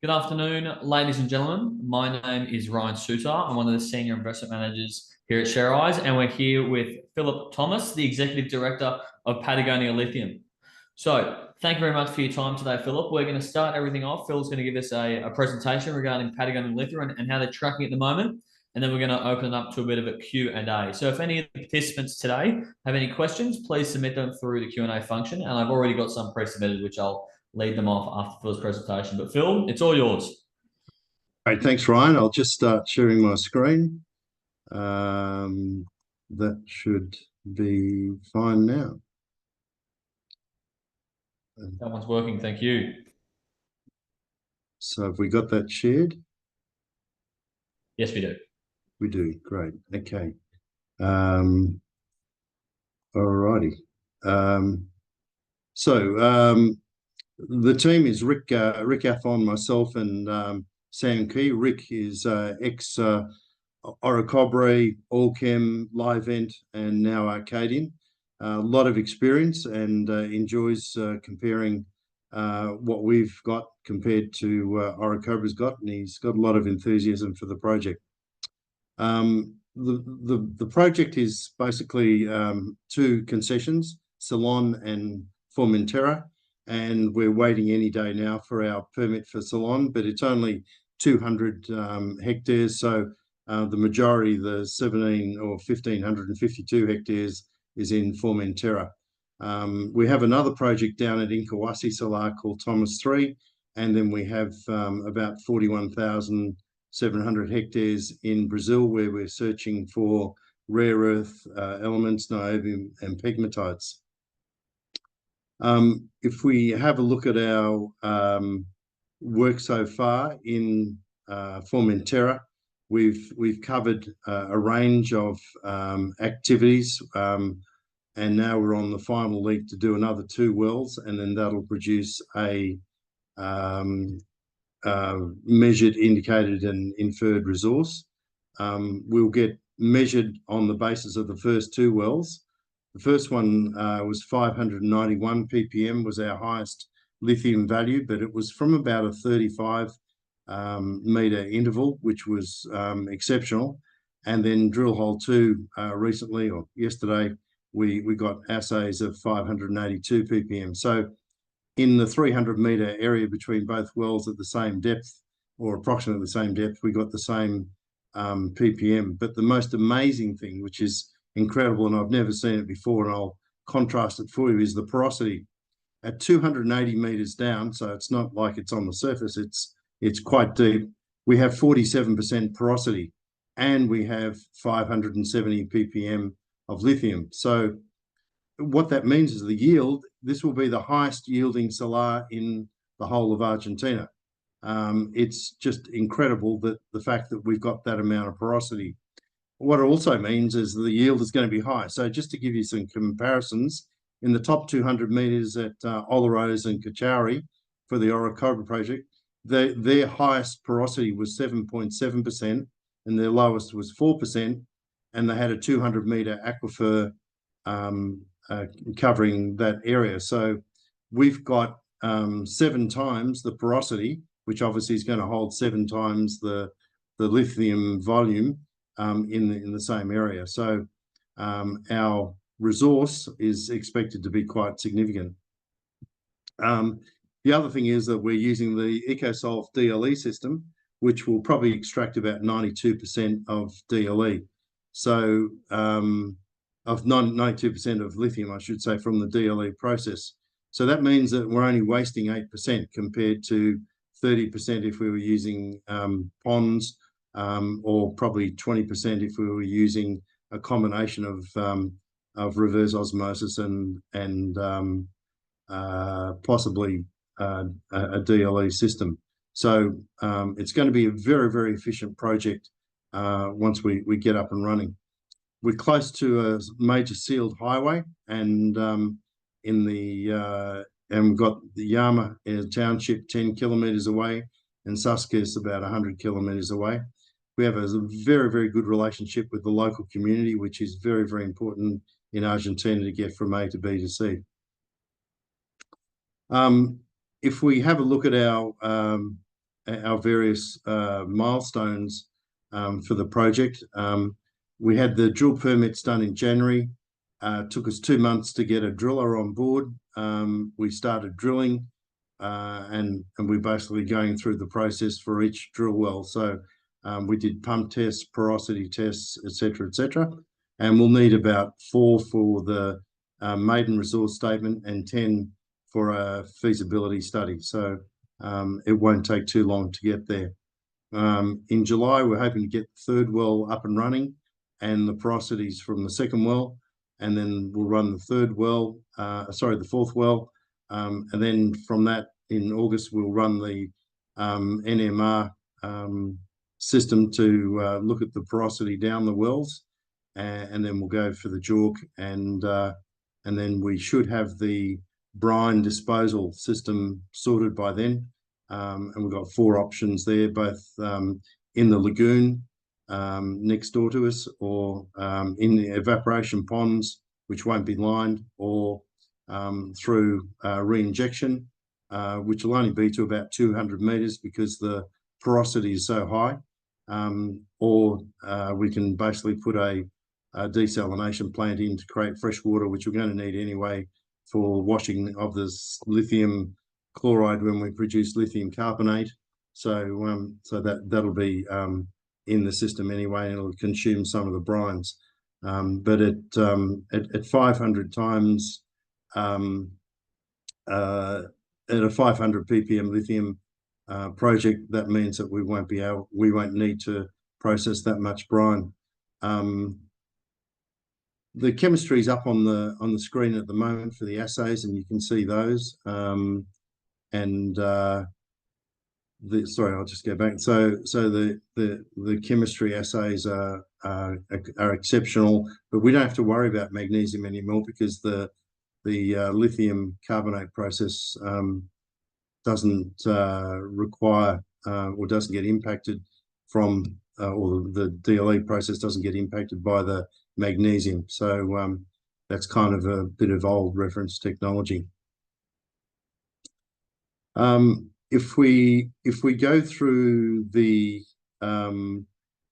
Good afternoon, ladies and gentlemen. My name is Ryan Suter. I'm one of the senior investment managers here at Sharewise, and we're here with Phillip Thomas, the Executive Director of Patagonia Lithium. So, thank you very much for your time today, Phillip. We're going to start everything off. Phil's going to give us a presentation regarding Patagonia Lithium and how they're tracking at the moment, and then we're going to open it up to a bit of a Q&A. So if any of the participants today have any questions, please submit them through the Q&A function, and I've already got some pre-submitted, which I'll lead them off after Phil's presentation. But Phil, it's all yours. Great, thanks, Ryan. I'll just start sharing my screen. That should be fine now. That one's working, thank you. So have we got that shared? Yes, we do. We do, great, okay. All righty. The team is Rick Athon, myself, and Sam Key. Rick is ex Orocobre, Allchem, Livent, and now Arcadian. A lot of experience and enjoys comparing what we've got compared to Orocobre's got, and he's got a lot of enthusiasm for the project. The project is basically two concessions, Ceylon and Formentera, and we're waiting any day now for our permit for Ceylon, but it's only 200 hectares, so the majority, the 17 or 1,552 hectares, is in Formentera. We have another project down at Jama Salar called Thomas 3, and then we have about 41,700 hectares in Brazil, where we're searching for rare earth elements, niobium and pegmatites. If we have a look at our work so far in Formentera, we've covered a range of activities, and now we're on the final leak to do another 2 wells, and then that'll produce a measured, indicated, and inferred resource. We'll get measured on the basis of the first 2 wells. The first one was 591 ppm, was our highest lithium value, but it was from about a 35 metre interval, which was exceptional. And then drill hole 2 recently, or yesterday, we got assays of 582 ppm. So in the 300 metre area between both wells at the same depth, or approximately the same depth, we got the same ppm. But the most amazing thing, which is incredible, and I've never seen it before, and I'll contrast it for you, is the porosity. At 280 metres down, so it's not like it's on the surface, it's quite deep, we have 47% porosity, and we have 570 ppm of lithium. So what that means is the yield, this will be the highest yielding salar in the whole of Argentina. It's just incredible that the fact that we've got that amount of porosity. What it also means is the yield is going to be high. So just to give you some comparisons, in the top 200 metres at Olaroz and Cachari for the Orocobre project, their highest porosity was 7.7%, and their lowest was 4%, and they had a 200 metre aquifer covering that area. So we've got 7 times the porosity, which obviously is going to hold 7 times the lithium volume in the same area. So our resource is expected to be quite significant. The other thing is that we're using the EcoSolve DLE system, which will probably extract about 92% of DLE. So of 92% of lithium, I should say, from the DLE process. So that means that we're only wasting 8% compared to 30% if we were using ponds, or probably 20% if we were using a combination of reverse osmosis and possibly a DLE system. So it's going to be a very, very efficient project once we get up and running. We're close to a major sealed highway, and and we've got the Jama township 10 kilometres away, and Susque's about 100 kilometres away. We have a very, very good relationship with the local community, which is very, very important in Argentina to get from A to B to C. If we have a look at our our various milestones for the project. We had the drill permits done in January. Took us 2 months to get a driller on board. We started drilling, and we're basically going through the process for each drill well. So we did pump tests, porosity tests, etc., and we'll need about 4 for the maiden resource statement and 10 for a feasibility study. So it won't take too long to get there. In July, we're hoping to get the 3rd well up and running and the porosities from the 2nd well, and then we'll run the 4th well, and then from that in August we'll run the NMR system to look at the porosity down the wells, and then we'll go for the JORC, and then we should have the brine disposal system sorted by then. And we've got 4 options there, both in the lagoon next door to us, or in the evaporation ponds, which won't be lined, or through re-injection, which will only be to about 200 meters because the porosity is so high. Or we can basically put a desalination plant in to create fresh water, which we're going to need anyway for washing of this lithium chloride when we produce lithium carbonate. So that'll be in the system anyway, and it'll consume some of the brines. But at 500 times at a 500 ppm lithium project, that means that we won't need to process that much brine. The chemistry is up on the screen at the moment for the assays, and you can see those. Sorry, I'll just go back. So the chemistry assays are exceptional, but we don't have to worry about magnesium anymore because the lithium carbonate process doesn't require or doesn't get impacted from, or the DLE process doesn't get impacted by the magnesium. So that's kind of a bit of old reference technology. If we go through the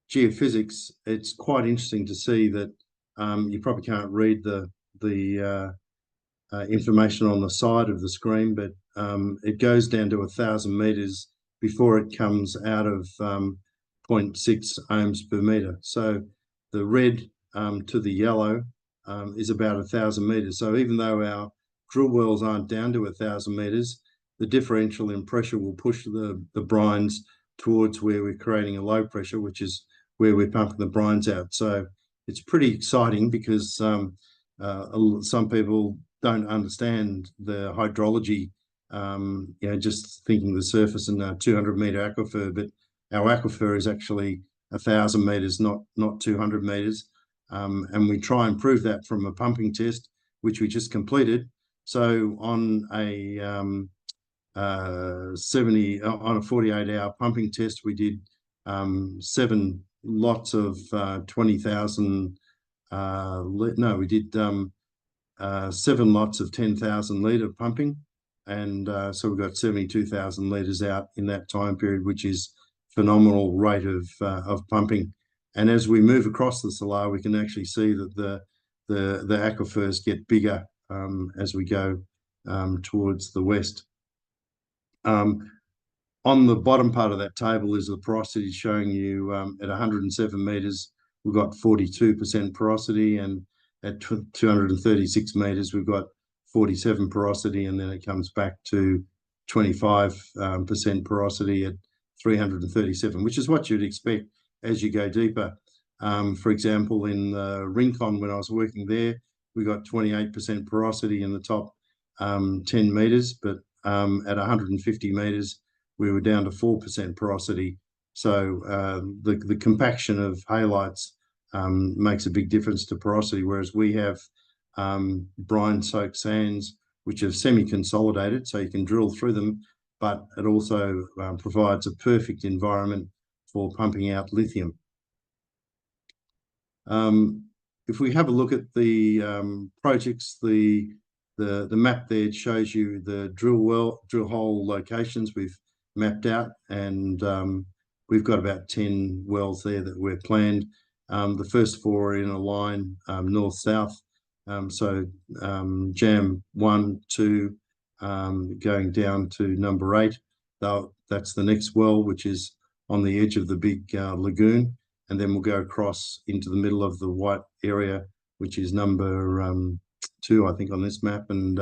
geophysics, it's quite interesting to see that you probably can't read the information on the side of the screen, but it goes down to 1,000 meters before it comes out of 0.6 ohms per meter. So the red to the yellow is about 1,000 meters. So even though our drill wells aren't down to 1,000 meters, the differential in pressure will push the brines towards where we're creating a low pressure, which is where we're pumping the brines out. So it's pretty exciting because some people don't understand the hydrology, just thinking the surface and a 200-meter aquifer, but our aquifer is actually 1,000 meters, not 200 meters. And we try and prove that from a pumping test, which we just completed. So on a 48-hour pumping test, we did 7 lots of 20,000. We did 7 lots of 10,000 litre pumping, and so we've got 72,000 litres out in that time period, which is phenomenal rate of pumping. And as we move across the Salar, we can actually see that the aquifers get bigger as we go towards the west. On the bottom part of that table is the porosity, showing you at 107 meters we've got 42% porosity, and at 236 meters we've got 47 porosity, and then it comes back to 25% porosity at 337, which is what you'd expect as you go deeper. For example, in Rincon, when I was working there, we got 28% porosity in the top 10 meters, but at 150 meters we were down to 4% porosity. So the compaction of halides makes a big difference to porosity, whereas we have brine-soaked sands which are semi-consolidated, so you can drill through them, but it also provides a perfect environment for pumping out lithium. If we have a look at the projects, the map there shows you the drill hole locations. We've mapped out, and we've got about 10 wells there that we're planned. The first 4 are in a line north-south. So Jam 1, 2, going down to number 8. That's the next well, which is on the edge of the big lagoon. And then we'll go across into the middle of the white area, which is number 2, I think, on this map. And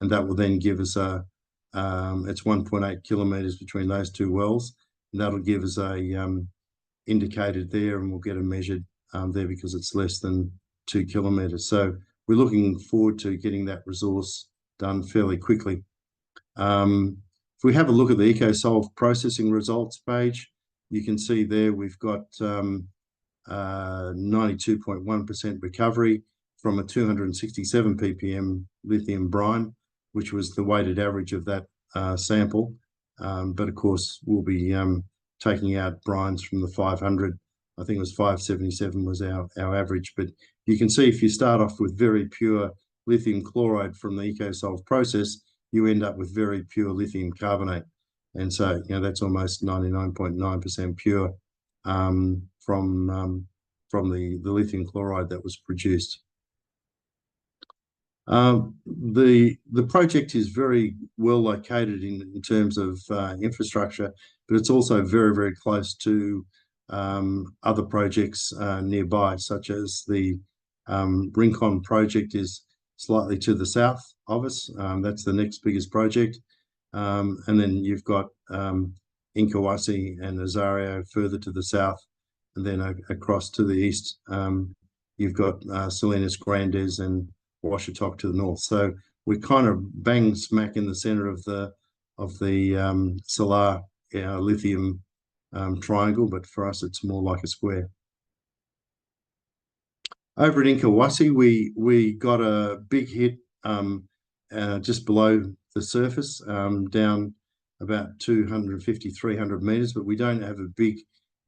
that will then give us it's 1.8 kilometres between those 2 wells. And that'll give us a indicated there, and we'll get a measured there because it's less than 2 kilometres. So we're looking forward to getting that resource done fairly quickly. If we have a look at the EcoSolve processing results page, you can see there we've got 92.1% recovery from a 267 ppm lithium brine, which was the weighted average of that sample. But of course, we'll be taking out brines from the 500. I think it was 577 was our average. But you can see if you start off with very pure lithium chloride from the EcoSolve process, you end up with very pure lithium carbonate. And so, that's almost 99.9% pure from the lithium chloride that was produced. The project is very well located in terms of infrastructure, but it's also very, very close to other projects nearby, such as the Rincon project is slightly to the south of us. That's the next biggest project. And then you've got Inkawasi and Azario further to the south, and then across to the east, you've got Salinas Grandes and Washatok to the north. So we're kind of bang smack in the center of the Salar lithium triangle, but for us it's more like a square. Over at Inkawasi, we got a big hit just below the surface, down about 250, 300 meters, but we don't have a big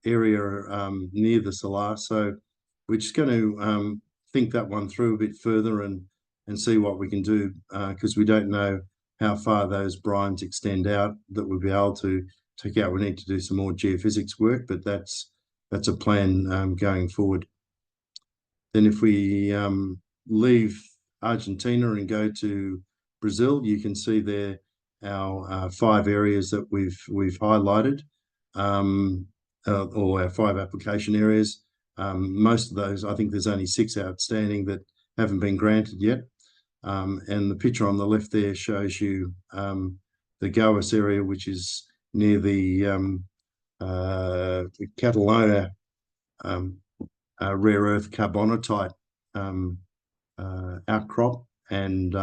area near the Salar. So we're just going to think that one through a bit further and see what we can do, because we don't know how far those brines extend out that we'll be able to take out. We need to do some more geophysics work, but that's a plan going forward. Then if we leave Argentina and go to Brazil, you can see there our 5 areas that we've highlighted, or our 5 application areas. Most of those, I think there's only 6 outstanding that haven't been granted yet. And the picture on the left there shows you the Goas area, which is near the Catalonia rare earth carbonatite outcrop. And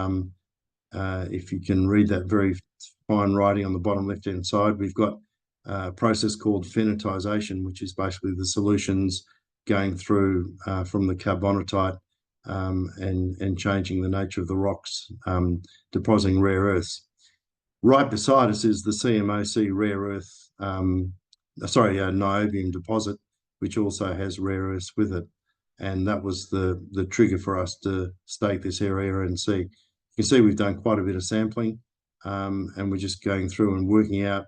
if you can read that very fine writing on the bottom left-hand side, we've got a process called phenatization, which is basically the solutions going through from the carbonatite and changing the nature of the rocks, depositing rare earths. Right beside us is the CMOC rare earth, niobium deposit, which also has rare earths with it. And that was the trigger for us to stake this area and see. You can see we've done quite a bit of sampling, and we're just going through and working out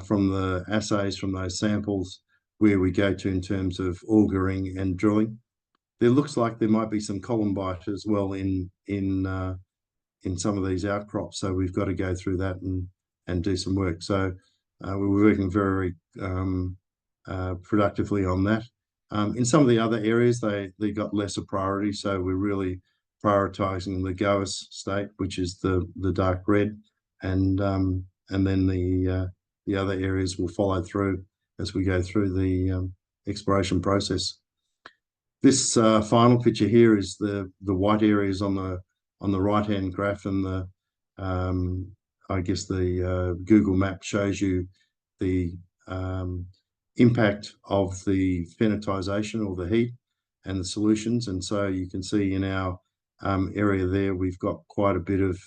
from the assays from those samples where we go to in terms of augering and drilling. There looks like there might be some columbite as well in some of these outcrops, so we've got to go through that and do some work. So we're working very productively on that. In some of the other areas, they got lesser priority, so we're really prioritizing the Goas state, which is the dark red, and then the other areas will follow through as we go through the exploration process. This final picture here is the white areas on the right-hand graph, and the I guess the Google map shows you the impact of the phenatization or the heat and the solutions. And so you can see in our area there, we've got quite a bit of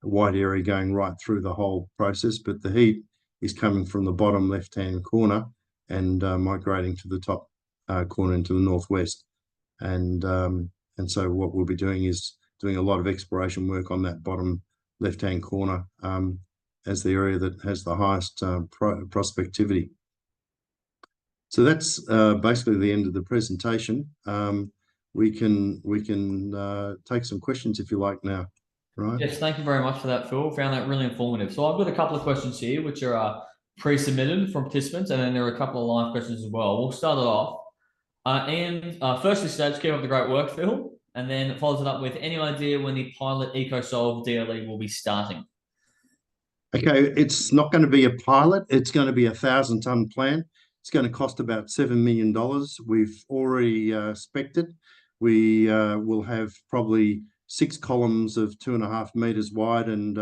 white area going right through the whole process, but the heat is coming from the bottom left-hand corner and migrating to the top corner into the northwest. And so what we'll be doing is doing a lot of exploration work on that bottom left-hand corner, as the area that has the highest prospectivity. So that's basically the end of the presentation. We can take some questions if you like now, right? Yes, thank you very much for that, Phil. Found that really informative. So I've got a couple of questions here, which are pre-submitted from participants, and then there are a couple of live questions as well. We'll start it off. Ian firstly states, keep up the great work, Phil, and then follows it up with any idea when the pilot EcoSolve DLE will be starting? Okay, it's not going to be a pilot. It's going to be a 1,000-ton plant. It's going to cost about $7 million. We've already spec'd it. We will have probably 6 columns of 2.5 meters wide and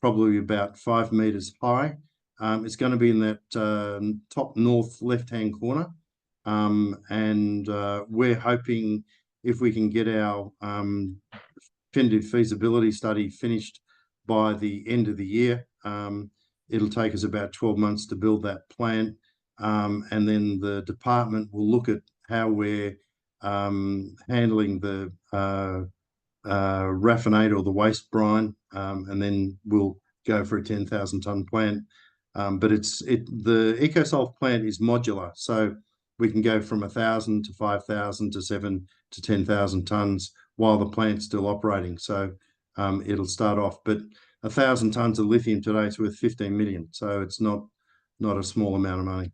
probably about 5 meters high. It's going to be in that top north left-hand corner. And we're hoping if we can get our definitive feasibility study finished by the end of the year, it'll take us about 12 months to build that plant. And then the department will look at how we're handling the raffinate or the waste brine, and then we'll go for a 10,000-ton plant. But the EcoSolve plant is modular, so we can go from 1,000 to 5,000 to 7 to 10,000 tons while the plant's still operating. So it'll start off, but 1,000 tons of lithium today is worth 15 million. So it's not a small amount of money.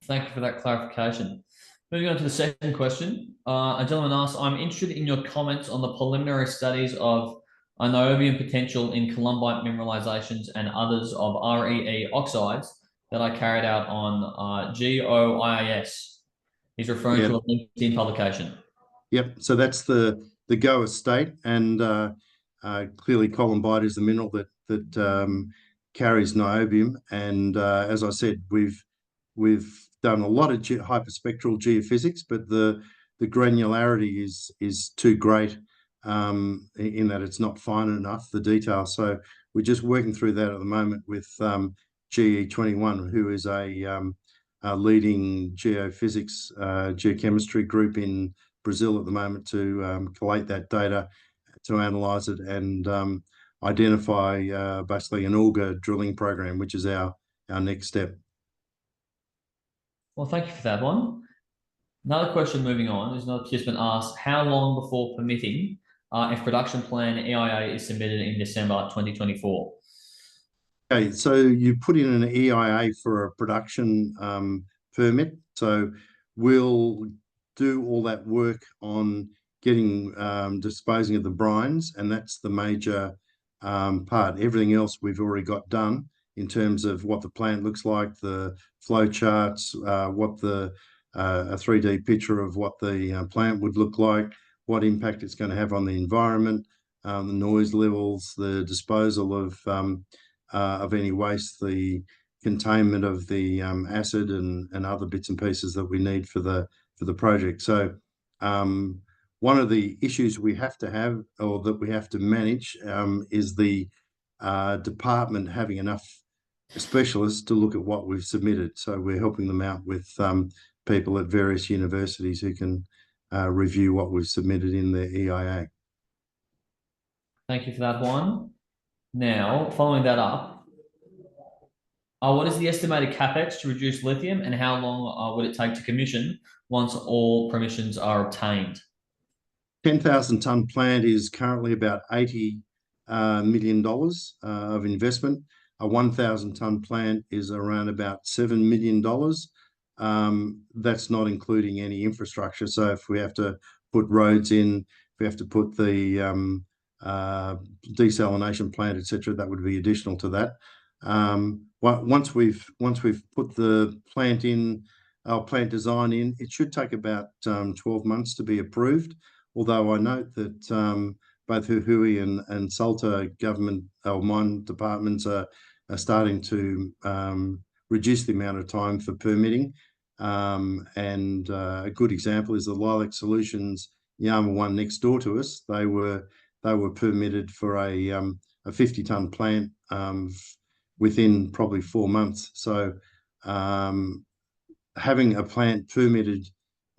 Thank you for that clarification. Moving on to the second question. A gentleman asks, I'm interested in your comments on the preliminary studies of niobium potential in columbite mineralizations and others of REE oxides that I carried out on GOIAS. He's referring to a LinkedIn publication. Yep. So that's the GO estate, and clearly columbite is the mineral that carries niobium. And as I said, we've done a lot of hyperspectral geophysics, but the granularity is too great in that it's not fine enough, the detail. So we're just working through that at the moment with GE21, who is a leading geophysics, geochemistry group in Brazil at the moment, to collate that data, to analyze it and identify basically an auger drilling program, which is our next step. Well, thank you for that one. Another question moving on is another participant asked, how long before permitting if production plan EIA is submitted in December 2024? Okay, so you put in an EIA for a production permit. So we'll do all that work on getting disposing of the brines, and that's the major part. Everything else we've already got done in terms of what the plant looks like, the flow charts, what a 3D picture of what the plant would look like, what impact it's going to have on the environment, the noise levels, the disposal of any waste, the containment of the acid and other bits and pieces that we need for the project. So one of the issues we have to have, or that we have to manage, is the department having enough specialists to look at what we've submitted. So we're helping them out with people at various universities who can review what we've submitted in the EIA. Thank you for that one. Now, following that up, what is the estimated capex to reduce lithium, and how long would it take to commission once all permissions are obtained? 10,000-ton plant is currently about $80 million of investment. A 1,000-ton plant is around about $7 million. That's not including any infrastructure. So if we have to put roads in, if we have to put the desalination plant, etc., that would be additional to that. Once we've put the plant in, our plant design in, it should take about 12 months to be approved. Although I note that both Hui and Salta government or mine departments are starting to reduce the amount of time for permitting. And a good example is the Lilac Solutions Jama 1 next door to us. They were permitted for a 50-ton plant within probably 4 months. So having a plant permitted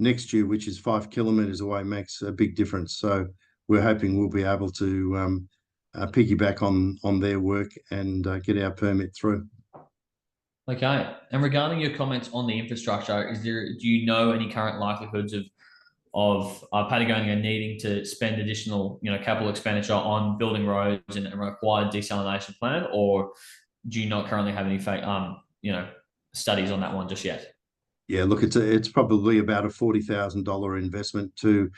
next year, which is 5 kilometers away, makes a big difference. So we're hoping we'll be able to piggyback on their work and get our permit through. Okay. And regarding your comments on the infrastructure, do you know any current likelihoods of Patagonia needing to spend additional, capital expenditure on building roads and a required desalination plant, or do you not currently have any studies on that one just yet? Yeah, look, it's probably about a $40,000 investment to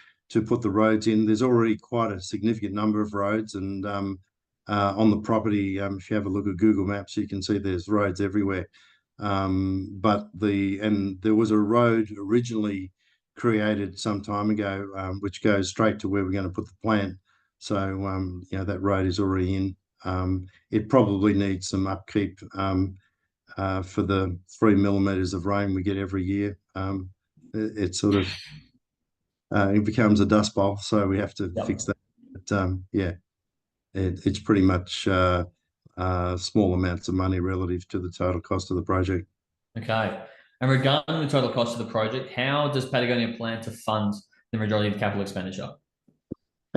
put the roads in. There's already quite a significant number of roads, and on the property, if you have a look at Google Maps, you can see there's roads everywhere. But there was a road originally created some time ago, which goes straight to where we're going to put the plant. So that road is already in. It probably needs some upkeep. For the 3 millimeters of rain we get every year. It sort of it becomes a dust bowl, so we have to fix that. But yeah, it's pretty much small amounts of money relative to the total cost of the project. Okay. And regarding the total cost of the project, how does Patagonia plan to fund the majority of the capital expenditure?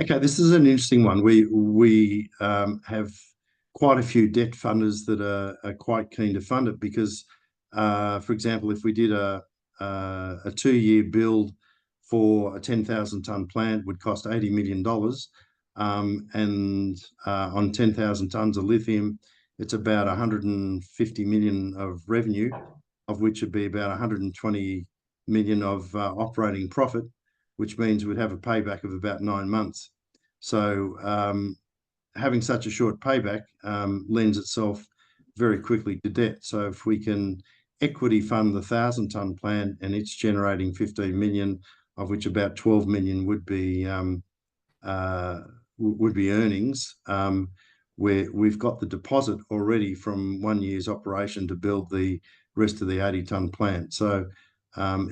Okay, this is an interesting one. We have quite a few debt funders that are quite keen to fund it because, for example, if we did a 2-year build for a 10,000 ton plant would cost $80 million. And on 10,000 tons of lithium, it's about 150 million of revenue, of which would be about 120 million of operating profit, which means we'd have a payback of about 9 months. So having such a short payback lends itself very quickly to debt. So if we can equity fund the 1,000 ton plant and it's generating 15 million, of which about 12 million would be earnings, where we've got the deposit already from 1 year's operation to build the rest of the 80 ton plant. So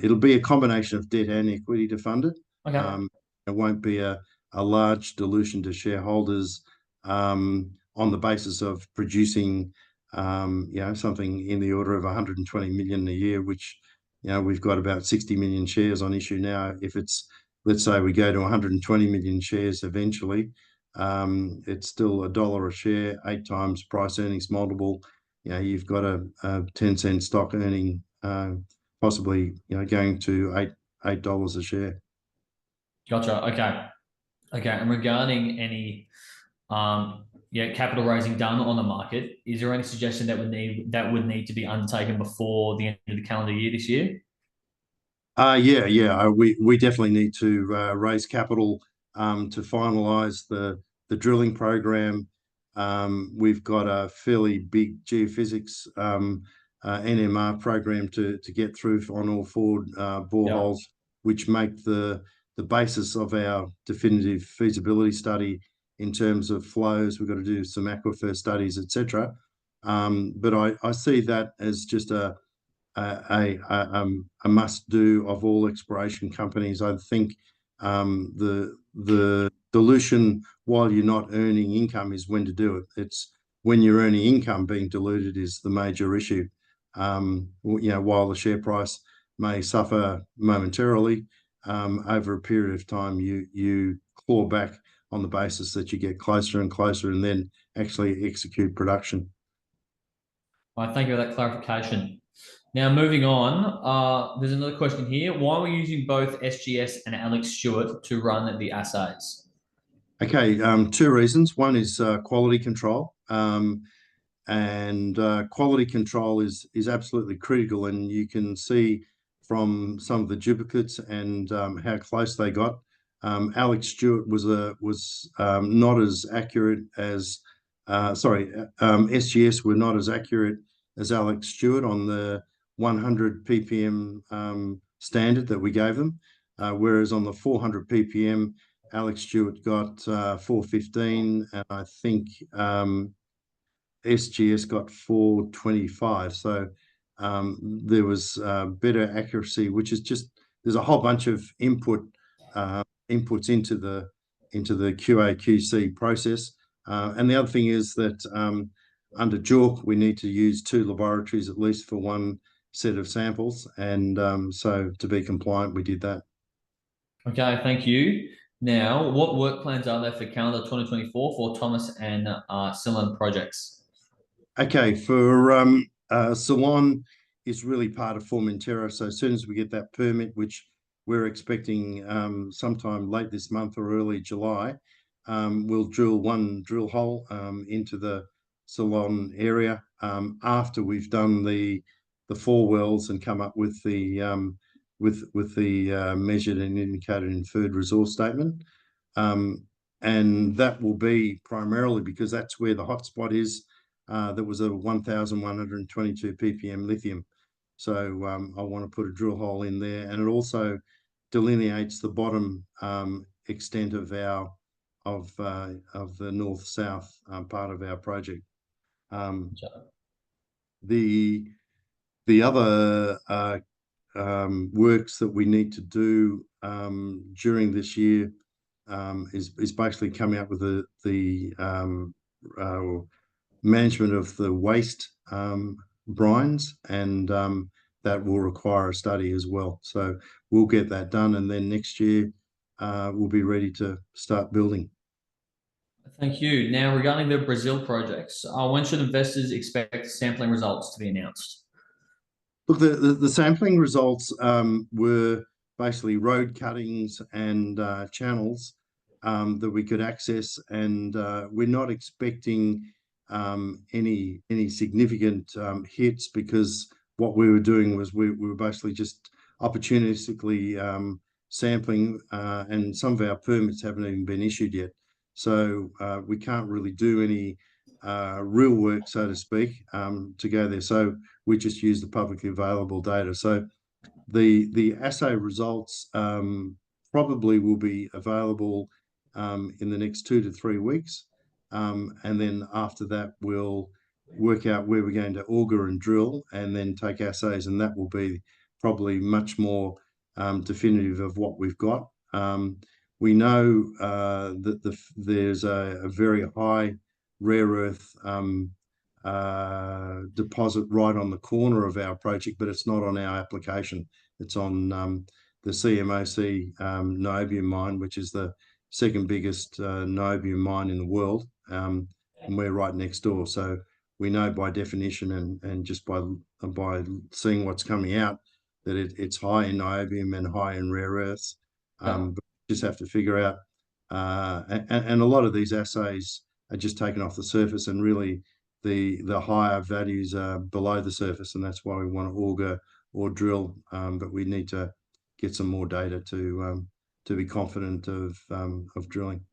it'll be a combination of debt and equity to fund it. Okay. It won't be a large dilution to shareholders on the basis of producing something in the order of 120 million a year, which we've got about 60 million shares on issue now. If it's, let's say we go to 120 million shares eventually, it's still $1 a share, 8 times price earnings multiple. You've got a 10-cent stock earning possibly going to $8 a share. Gotcha. Okay. Okay. And regarding any capital raising done on the market, is there any suggestion that would need to be undertaken before the end of the calendar year this year? Yeah. We definitely need to raise capital to finalise the drilling program. We've got a fairly big geophysics NMR program to get through on all 4 boreholes, which make the basis of our definitive feasibility study in terms of flows. We've got to do some aquifer studies, etc. But I see that as just a must do of all exploration companies. I think the dilution while you're not earning income is when to do it. It's when you're earning income, being diluted is the major issue. While the share price may suffer momentarily, over a period of time, you claw back on the basis that you get closer and closer and then actually execute production. All right, thank you for that clarification. Now, moving on, there's another question here. Why are we using both SGS and Alex Stewart to run the assays? Okay, 2 reasons. One is quality control. And quality control is absolutely critical, and you can see from some of the duplicates and how close they got. Alex Stewart was not as accurate as SGS were not as accurate as Alex Stewart on the 100 ppm standard that we gave them, whereas on the 400 ppm, Alex Stewart got 415, and I think SGS got 425. So there was better accuracy, which is just, there's a whole bunch of inputs into the QA/QC process. And the other thing is that under JORC, we need to use 2 laboratories at least for 1 set of samples. And so to be compliant, we did that. Okay, thank you. Now, what work plans are there for calendar 2024 for Thomas and Ceylon projects? Okay, for Ceylon is really part of Formentera. So as soon as we get that permit, which we're expecting sometime late this month or early July, we'll drill one drill hole into the Ceylon area after we've done the four wells and come up with the measured and indicated inferred resource statement. And that will be primarily because that's where the hotspot is. That was a 1,122 ppm lithium. So I want to put a drill hole in there, and it also delineates the bottom extent of the north-south part of our project. The other works that we need to do during this year is basically coming up with the management of the waste brines, and that will require a study as well. So we'll get that done, and then next year we'll be ready to start building. Thank you. Now, regarding the Brazil projects, when should investors expect sampling results to be announced? Look, the sampling results were basically road cuttings and channels that we could access, and we're not expecting any significant hits, because what we were doing was we were basically just opportunistically sampling, and some of our permits haven't even been issued yet. So we can't really do any real work, so to speak, to go there. So we just use the publicly available data. So the assay results probably will be available in the next 2 to 3 weeks. And then after that, we'll work out where we're going to auger and drill and then take assays, and that will be probably much more definitive of what we've got. We know that there's a very high rare earth deposit right on the corner of our project, but it's not on our application. It's on the CMOC niobium mine, which is the second biggest niobium mine in the world, and we're right next door. So we know by definition and just by seeing what's coming out that it's high in niobium and high in rare earths. But we just have to figure out, and a lot of these assays are just taken off the surface, and really the higher values are below the surface, and that's why we want to auger or drill. But we need to get some more data to be confident of drilling.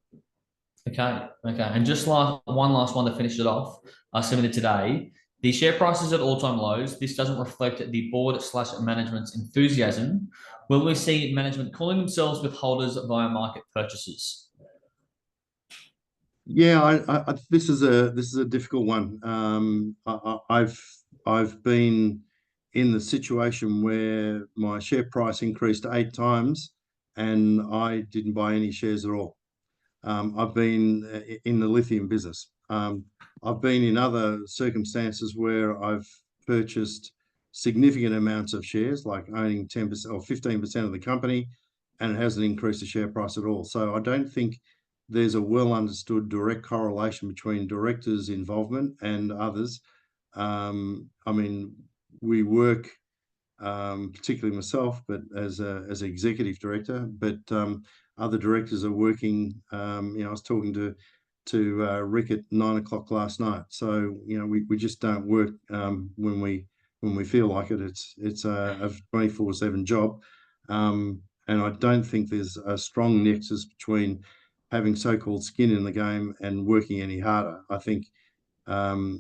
Okay. And just one last one to finish it off, submitted today. The share price is at all-time lows. This doesn't reflect the board/management's enthusiasm. Will we see management calling themselves with holders via market purchases? Yeah, this is a difficult one. I've been in the situation where my share price increased 8 times and I didn't buy any shares at all. I've been in the lithium business. I've been in other circumstances where I've purchased significant amounts of shares, like owning 10% or 15% of the company, and it hasn't increased the share price at all. So I don't think there's a well understood direct correlation between directors' involvement and others. I mean, we work, particularly myself, but as an executive director, but other directors are working. I was talking to Rick at 9 o'clock last night. So we just don't work when we feel like it. It's a 24/7 job, and I don't think there's a strong nexus between having so-called skin in the game and working any harder. I think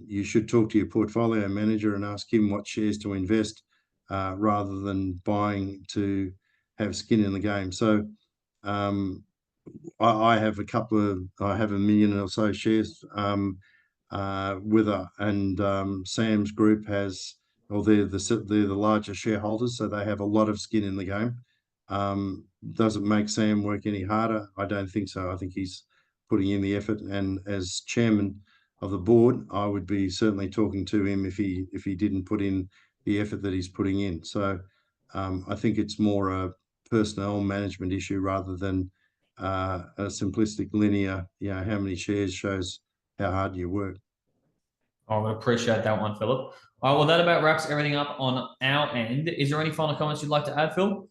you should talk to your portfolio manager and ask him what shares to invest, rather than buying to have skin in the game. So I have a million or so shares with her, and Sam's group has, or they're the larger shareholders, so they have a lot of skin in the game. Does it make Sam work any harder? I don't think so. I think he's putting in the effort, and as chairman of the board, I would be certainly talking to him if he didn't put in the effort that he's putting in. So I think it's more a personnel management issue rather than a simplistic linear, how many shares shows how hard you work. I would appreciate that one, Philip. All right, well, that about wraps everything up on our end. Is there any final comments you'd like to add, Phil?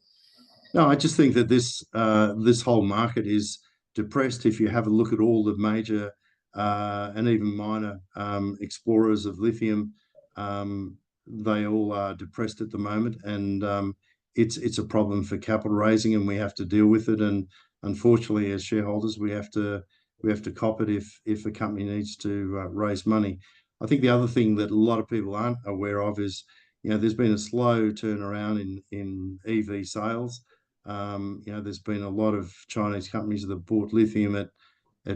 No, I just think that this whole market is depressed. If you have a look at all the major and even minor explorers of lithium, they all are depressed at the moment, and it's a problem for capital raising, and we have to deal with it. And unfortunately, as shareholders, we have to cop it if a company needs to raise money. I think the other thing that a lot of people aren't aware of is, there's been a slow turnaround in EV sales. There's been a lot of Chinese companies that have bought lithium at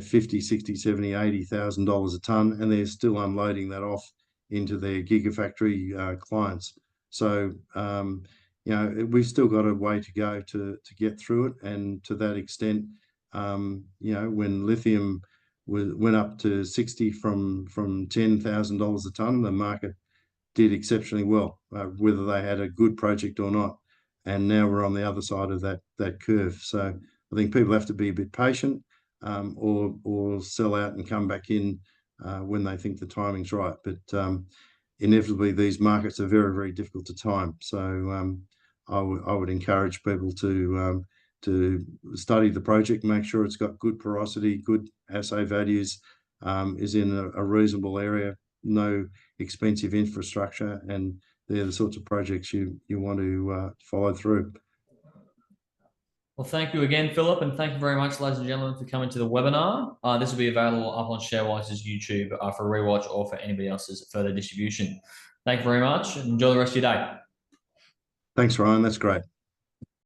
50, 60, 70, $80,000 a ton, and they're still unloading that off into their gigafactory clients. So, we've still got a way to go to get through it. And to that extent, when lithium went up to 60 from $10,000 a ton, the market did exceptionally well, whether they had a good project or not. And now we're on the other side of that curve. So I think people have to be a bit patient, or sell out and come back in when they think the timing's right. But inevitably, these markets are very, very difficult to time. So I would encourage people to study the project, make sure it's got good porosity, good assay values, is in a reasonable area, no expensive infrastructure, and they're the sorts of projects you want to follow through. Well, thank you again, Philip, and thank you very much, ladies and gentlemen, for coming to the webinar. This will be available up on Sharewise's YouTube for rewatch or for anybody else's further distribution. Thank you very much, and enjoy the rest of your day. Thanks, Ryan. That's great.